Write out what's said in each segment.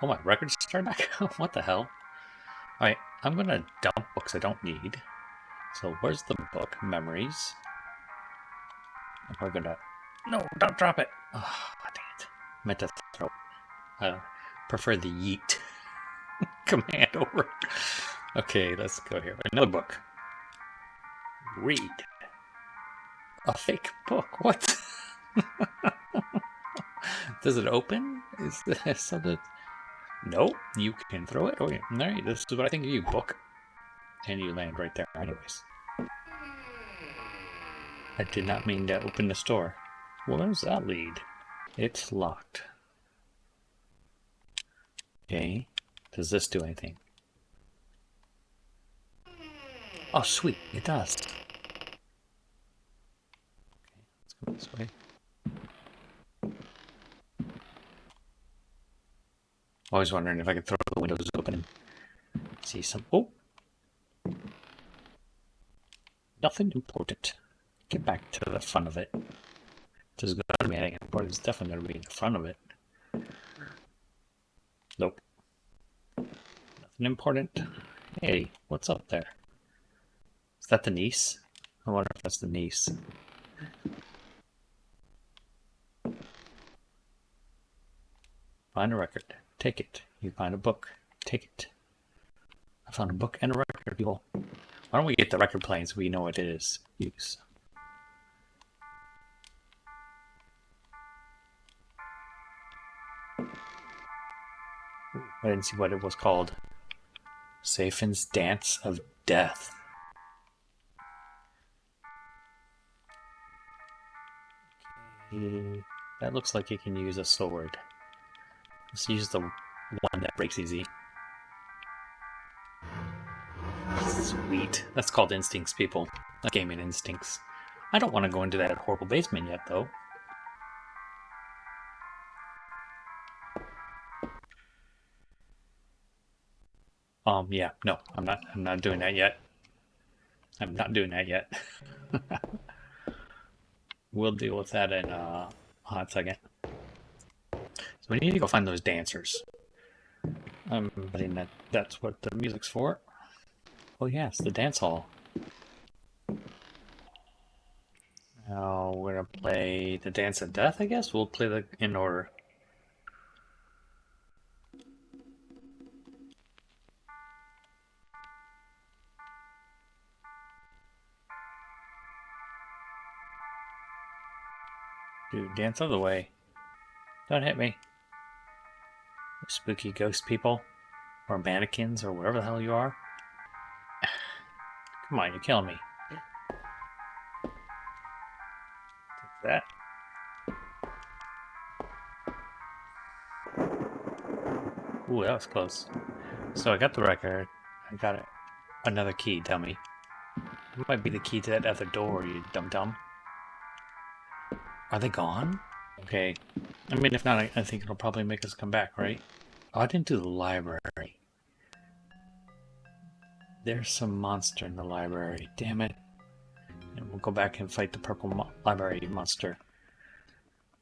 Oh, my records started back. What the hell? Alright, I'm gonna dump books I don't need. So where's the book? Memories. And we're gonna... No, don't drop it! Oh, dang it. Meant to throw it. I prefer the yeet command over. Okay, let's go here. Another book. Read. A fake book. What? Does it open? Is this something? No, you can throw it. Okay, alright, this is what I think of you, book. And you land right there, anyways. I did not mean to open the store. Where does that lead? It's locked. Okay. Does this do anything? Oh, sweet. It does. Okay, let's go this way. Always wondering if I could throw the windows open and see some... Oh! Nothing important. Get back to the front of it. There's going to be anything important. It's definitely going to be in the front of it. Nope. Nothing important. Hey, what's up there? Is that the niece? I wonder if that's the niece. Find a record. Take it. You find a book. Take it. I found a book and a record, people. Why don't we get the record playing so we know what it is? Use. I didn't see what it was called. Safin's Dance of Death. Okay. That looks like you can use a sword. Let's use the one that breaks easy. Sweet. That's called instincts, people. Not gaming instincts. I don't want to go into that horrible basement yet, though. Yeah, no, I'm not doing that yet. I'm not doing that yet. We'll deal with that in a hot second. So we need to go find those dancers. I'm betting that that's what the music's for. Oh yes, the dance hall. Now we're gonna play the Dance of Death, I guess? We'll play the in order. Dude, dance out of the way. Don't hit me. Spooky ghost people. Or mannequins, or whatever the hell you are. Come on, you're killing me. Take that. Ooh, that was close. So I got the record. I got it. Another key, dummy. It might be the key to that other door, you dum-dum. Are they gone? Okay. I mean, if not, I think it'll probably make us come back, right? Oh, I didn't do the library. There's some monster in the library. Damn it. And we'll go back and fight the purple library monster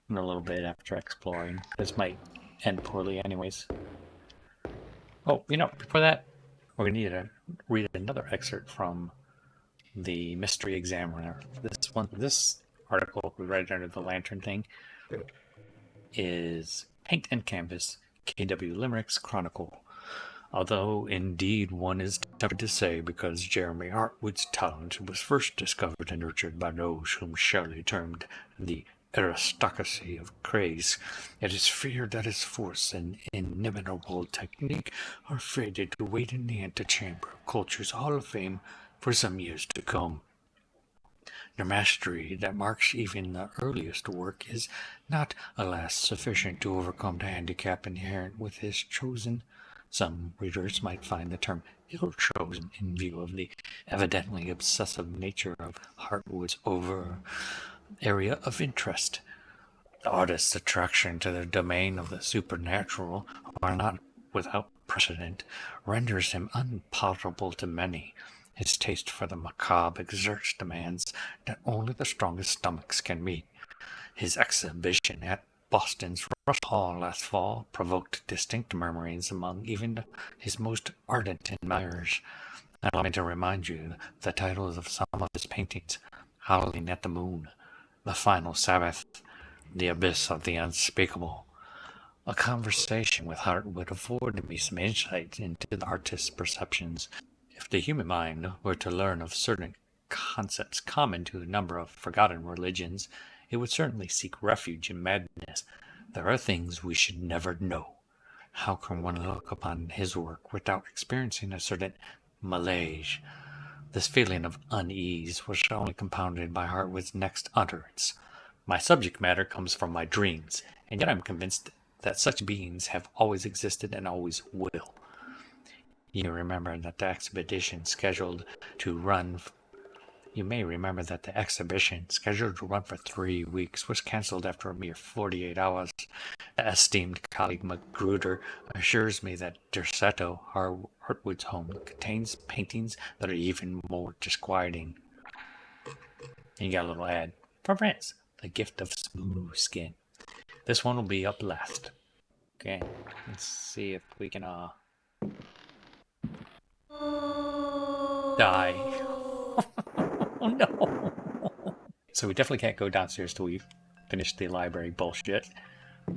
in a little bit after exploring. This might end poorly anyways. Oh, you know, before that, we're going to need to read another excerpt from the Mystery Examiner. This article, we read it under the lantern thing, is Paint and Canvas, K.W. Limerick's Chronicle. Although, indeed, one is tempted to say because Jeremy Hartwood's talent was first discovered and nurtured by those whom Shelley termed the aristocracy of craze, it is feared that his force and inimitable technique are fated to wait in the antechamber of culture's Hall of Fame for some years to come. The mastery that marks even the earliest work is not, alas, sufficient to overcome the handicap inherent with his chosen. Some readers might find the term ill-chosen in view of the evidently obsessive nature of Hartwood's area of interest. The artist's attraction to the domain of the supernatural, while not without precedent, renders him unpalatable to many. His taste for the macabre exerts demands that only the strongest stomachs can meet. His exhibition at Boston's Rush Hall last fall provoked distinct murmurings among even his most ardent admirers. Allow me to remind you the titles of some of his paintings: Howling at the Moon, The Final Sabbath, The Abyss of the Unspeakable. A conversation with Hart would afford me some insight into the artist's perceptions. If the human mind were to learn of certain concepts common to a number of forgotten religions, it would certainly seek refuge in madness. There are things we should never know. How can one look upon his work without experiencing a certain malaise? This feeling of unease was only compounded by Hartwood's next utterance. My subject matter comes from my dreams, and yet I am convinced that such beings have always existed and always will. You remember that the expedition scheduled to run You may remember that the exhibition, scheduled to run for 3 weeks, was cancelled after a mere 48 hours. The esteemed colleague Magruder assures me that Derceto, Hartwood's home, contains paintings that are even more disquieting. And you got a little ad. For friends, the gift of smooth skin. This one will be up last. Okay, let's see if we can, die. Oh no! So we definitely can't go downstairs till we finish the library bullshit. I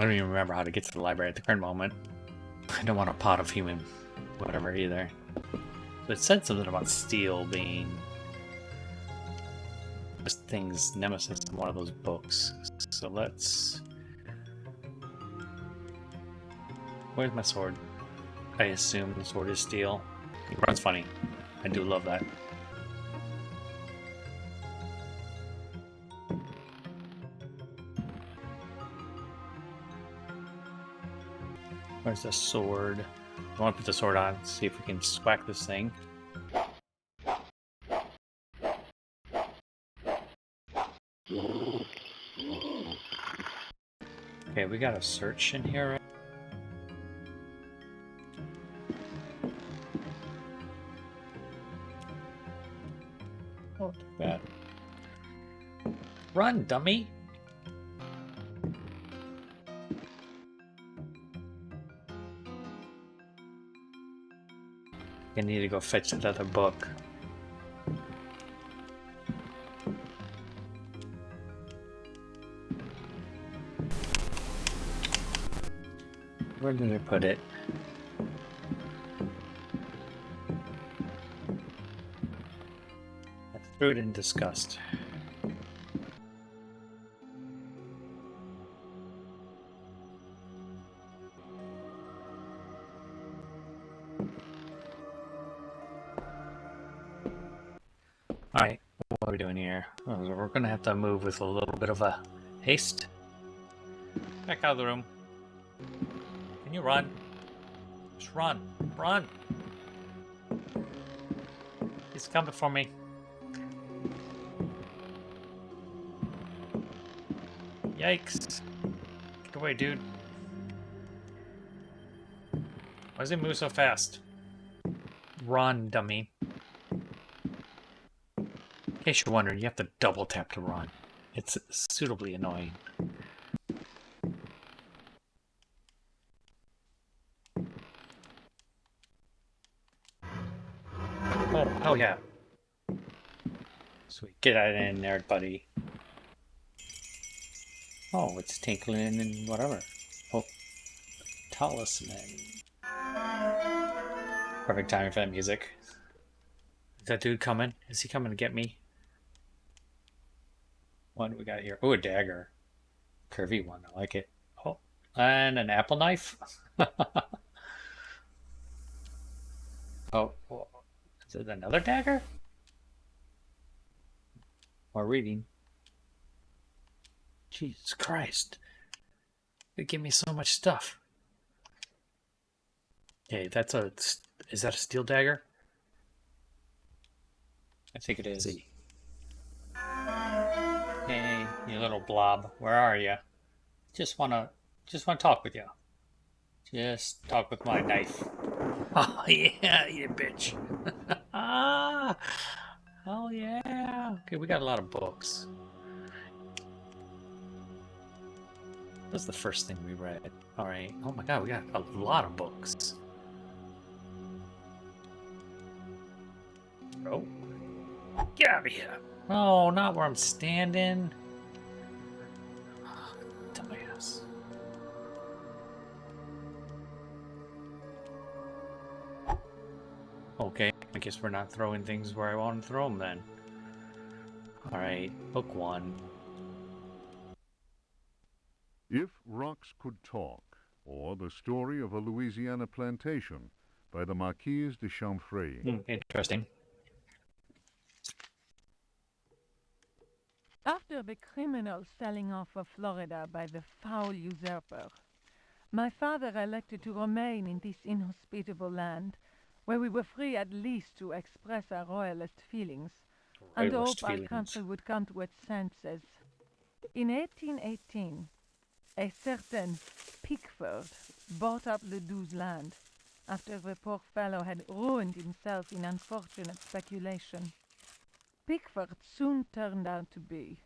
don't even remember how to get to the library at the current moment. I don't want a pot of human whatever either. So it said something about steel being this thing's nemesis in one of those books. So let's... Where's my sword? I assume the sword is steel. It runs funny. I do love that. Where's the sword? I want to put the sword on, see if we can swack this thing. Okay, we got a search in here, right? Oh, too bad. Run, dummy! I need to go fetch that other book. Where did I put it? I threw it in disgust. Alright, what are we doing here? Oh, we're gonna have to move with a little bit of a haste. Back out of the room. Can you run? Just run. Run! He's coming for me. Yikes. Get away, dude. Why does he move so fast? Run, dummy. In case you're wondering, you have to double tap to run. It's suitably annoying. Oh yeah. Sweet. Get out in there, buddy. Oh, it's tinkling and whatever. Oh, talisman. Perfect timing for that music. Is that dude coming? Is he coming to get me? What do we got here? Oh, a dagger. Curvy one. I like it. Oh, and an apple knife. Oh, is it another dagger? More reading. Jesus Christ. They give me so much stuff. Okay, that's a... Is that a steel dagger? I think it is. Hey, you little blob. Where are you? Just wanna talk with you. Just talk with my knife. Oh yeah, you bitch. Ah, oh yeah. Okay, we got a lot of books. was the first thing we read. All right. Oh my god, we got a lot of books. Oh. Get out of here. Oh, not where I'm standing. Dumbass. Okay, I guess we're not throwing things where I want to throw them then. Alright, book 1. If Rocks Could Talk, or The Story of a Louisiana Plantation by the Marquise de Chamfray. Interesting. After the criminal selling off of Florida by the foul usurper, my father elected to remain in this inhospitable land, where we were free at least to express our royalist feelings, and hope our country would come to its senses. In 1818, a certain Pickford bought up Ledoux's land, after the poor fellow had ruined himself in unfortunate speculation. Pickford soon turned out to be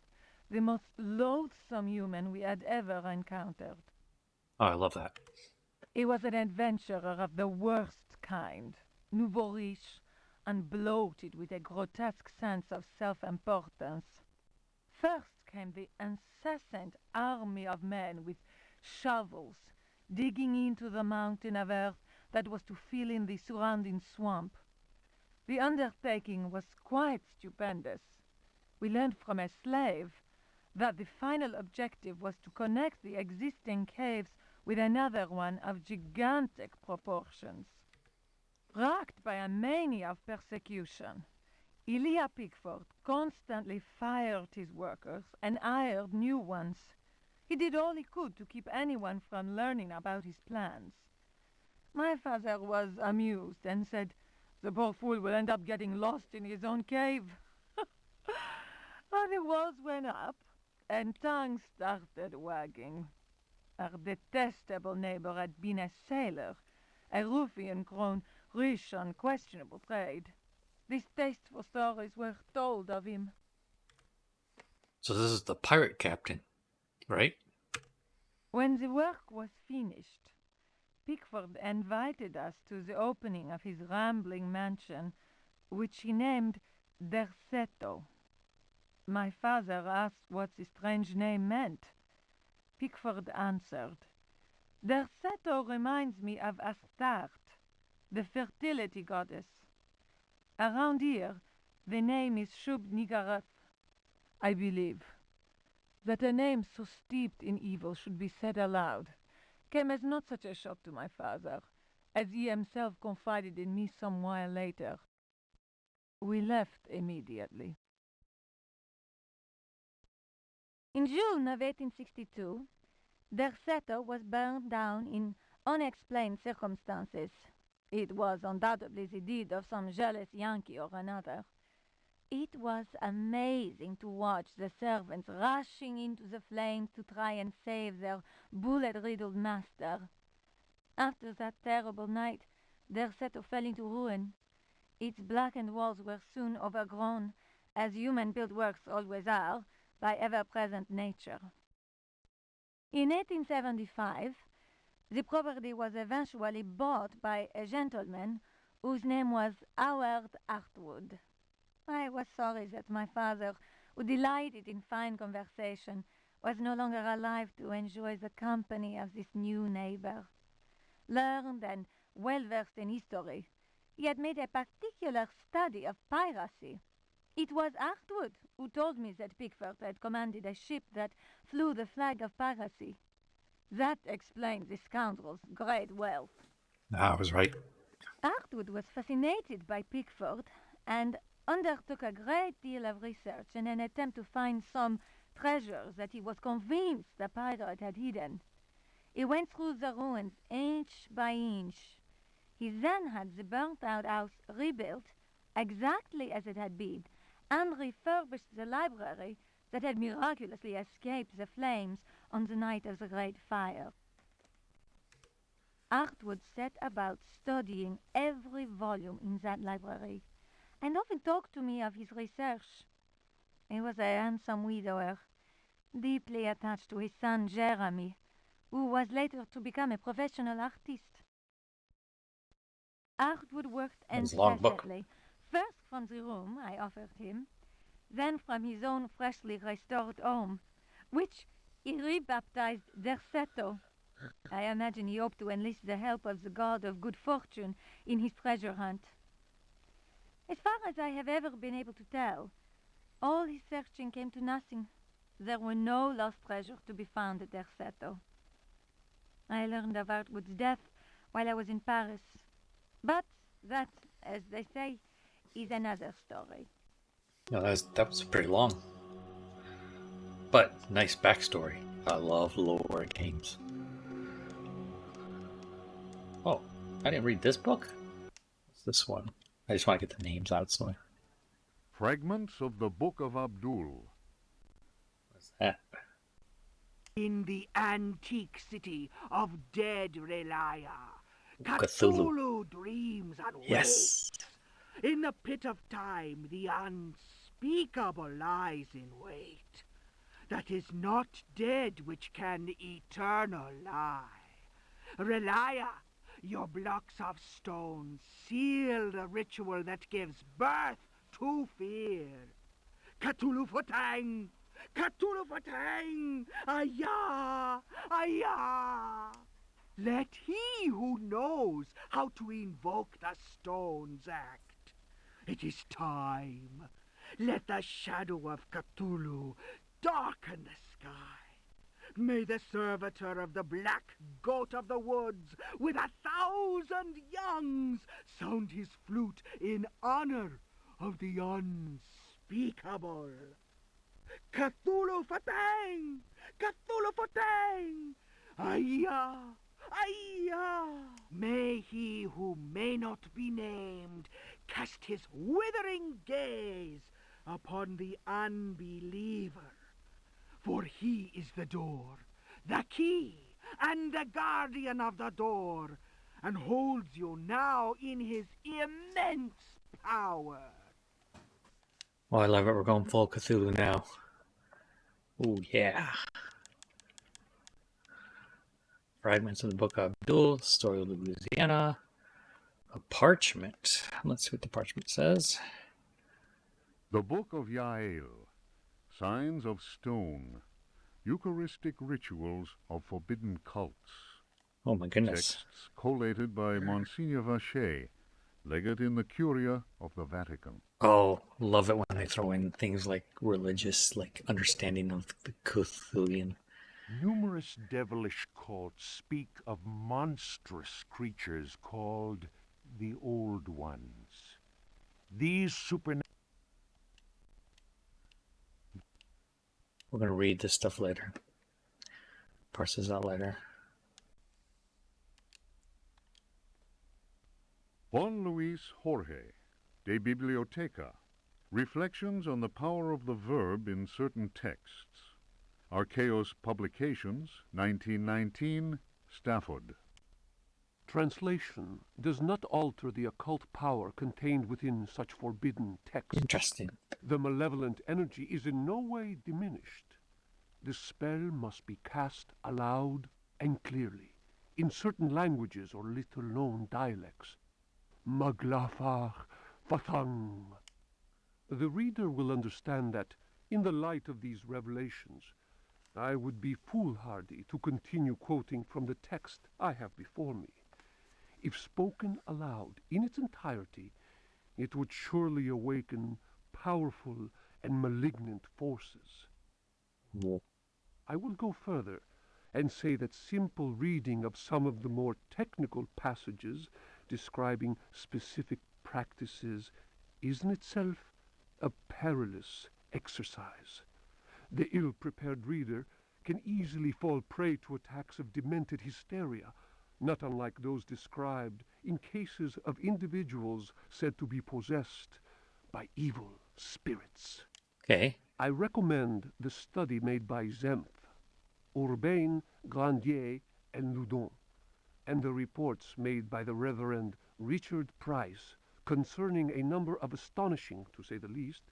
the most loathsome human we had ever encountered. Oh, I love that. He was an adventurer of the worst kind, nouveau riche, and bloated with a grotesque sense of self-importance. First came the incessant army of men with shovels, digging into the mountain of earth that was to fill in the surrounding swamp. The undertaking was quite stupendous. We learned from a slave that the final objective was to connect the existing caves with another one of gigantic proportions. Racked by a mania of persecution, Elia Pickford constantly fired his workers and hired new ones. He did all he could to keep anyone from learning about his plans. My father was amused and said, "The poor fool will end up getting lost in his own cave." But the walls went up, and tongues started wagging. Our detestable neighbor had been a sailor, a ruffian grown rich on questionable trade. Distasteful stories were told of him. So this is the pirate captain, right? When the work was finished, Pickford invited us to the opening of his rambling mansion, which he named Derceto. My father asked what the strange name meant. Pickford answered, "Derceto reminds me of Astarte, the fertility goddess. Around here, the name is Shub-Niggurath, I believe." That a name so steeped in evil should be said aloud came as not such a shock to my father, as he himself confided in me some while later. We left immediately. In June of 1862, Derceto was burned down in unexplained circumstances. It was undoubtedly the deed of some jealous Yankee or another. It was amazing to watch the servants rushing into the flames to try and save their bullet-riddled master. After that terrible night, Derceto fell into ruin. Its blackened walls were soon overgrown, as human-built works always are, by ever-present nature. In 1875, the property was eventually bought by a gentleman whose name was Howard Hartwood. I was sorry that my father, who delighted in fine conversation, was no longer alive to enjoy the company of this new neighbor. Learned and well-versed in history, he had made a particular study of piracy. It was Hartwood who told me that Pickford had commanded a ship that flew the flag of piracy. That explained the scoundrel's great wealth. I was right. Hartwood was fascinated by Pickford and undertook a great deal of research in an attempt to find some treasures that he was convinced the pirate had hidden. He went through the ruins inch by inch. He then had the burnt-out house rebuilt exactly as it had been, and refurbished the library that had miraculously escaped the flames on the night of the Great Fire. Hartwood set about studying every volume in that library, and often talked to me of his research. He was a handsome widower, deeply attached to his son Jeremy, who was later to become a professional artist. Artwood worked That was a long book. incessantly, first from the room I offered him, then from his own freshly restored home, which he rebaptized Derceto. I imagine he hoped to enlist the help of the god of good fortune in his treasure hunt. As far as I have ever been able to tell, all his searching came to nothing. There were no lost treasures to be found at Derceto. I learned of Artwood's death while I was in Paris. But that, as they say, is another story. No, that was pretty long. But nice backstory. I love lore games. Oh, I didn't read this book? What's this one? I just want to get the names out, so... Fragments of the Book of Abdul. What's that? In the antique city of dead Relaya, Cthulhu. Cthulhu dreams and Yes! waits. In the pit of time, the unspeakable lies in wait. That is not dead which can eternal lie. Relaya, your blocks of stone seal the ritual that gives birth to fear. Cthulhu Fatang! Cthulhu Fatang! Ayah! Ayah! Let he who knows how to invoke the stones act. It is time. Let the shadow of Cthulhu darken the sky. May the servitor of the black goat of the woods with 1,000 youngs sound his flute in honor of the unspeakable. Cthulhu Fatang! Cthulhu Fatang! Ayah! Ayah! May he who may not be named cast his withering gaze upon the unbeliever. For he is the door, the key, and the guardian of the door, and holds you now in his immense power. Oh, I love it. We're going full Cthulhu now. Oh, yeah. Fragments of the Book of Abdul, Story of Louisiana, a parchment. Let's see what the parchment says. The Book of Yael. Signs of Stone. Eucharistic rituals of forbidden cults. Oh my goodness. Texts collated by Monsignor Vacher, legate in the Curia of the Vatican. Oh, love it when they throw in things like religious, like understanding of the Cthulhian. Numerous devilish cults speak of monstrous creatures called the Old Ones. These supernatural... We're going to read this stuff later. Parse this out later. Juan Luis Jorge, De Biblioteca. Reflections on the power of the verb in certain texts. Archaeos Publications, 1919, Stafford. Translation does not alter the occult power contained within such forbidden texts. Interesting. The malevolent energy is in no way diminished. The spell must be cast aloud and clearly, in certain languages or little-known dialects. Maglafar Fatang. The reader will understand that, in the light of these revelations, I would be foolhardy to continue quoting from the text I have before me. If spoken aloud in its entirety, it would surely awaken powerful and malignant forces. Whoa. I will go further and say that simple reading of some of the more technical passages describing specific practices is in itself a perilous exercise. The ill-prepared reader can easily fall prey to attacks of demented hysteria, not unlike those described in cases of individuals said to be possessed by evil spirits. Okay. I recommend the study made by Zempf, Urbain, Grandier, and Loudon, and the reports made by the Reverend Richard Price concerning a number of astonishing, to say the least,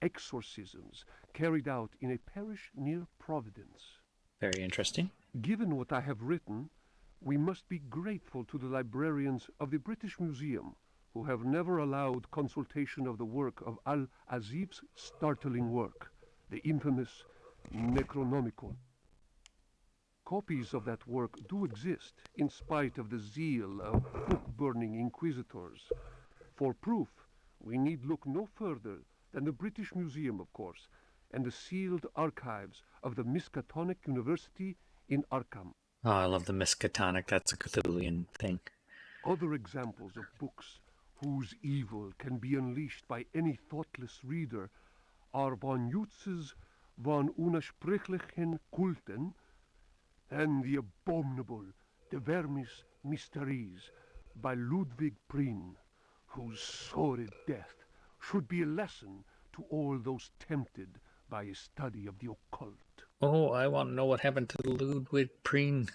exorcisms carried out in a parish near Providence. Very interesting. Given what I have written, we must be grateful to the librarians of the British Museum, who have never allowed consultation of the work of Al-Azif's startling work, the infamous Necronomicon. Copies of that work do exist, in spite of the zeal of book-burning inquisitors. For proof, we need look no further than the British Museum, of course, and the sealed archives of the Miskatonic University in Arkham. Oh, I love the Miskatonic. That's a Cthulhian thing. Other examples of books whose evil can be unleashed by any thoughtless reader are von Jutz's von Unersprechlichen Kulten and the abominable De Vermis Mysteries by Ludwig Prien, whose sordid death should be a lesson to all those tempted by a study of the occult. Oh, I want to know what happened to Ludwig Prien.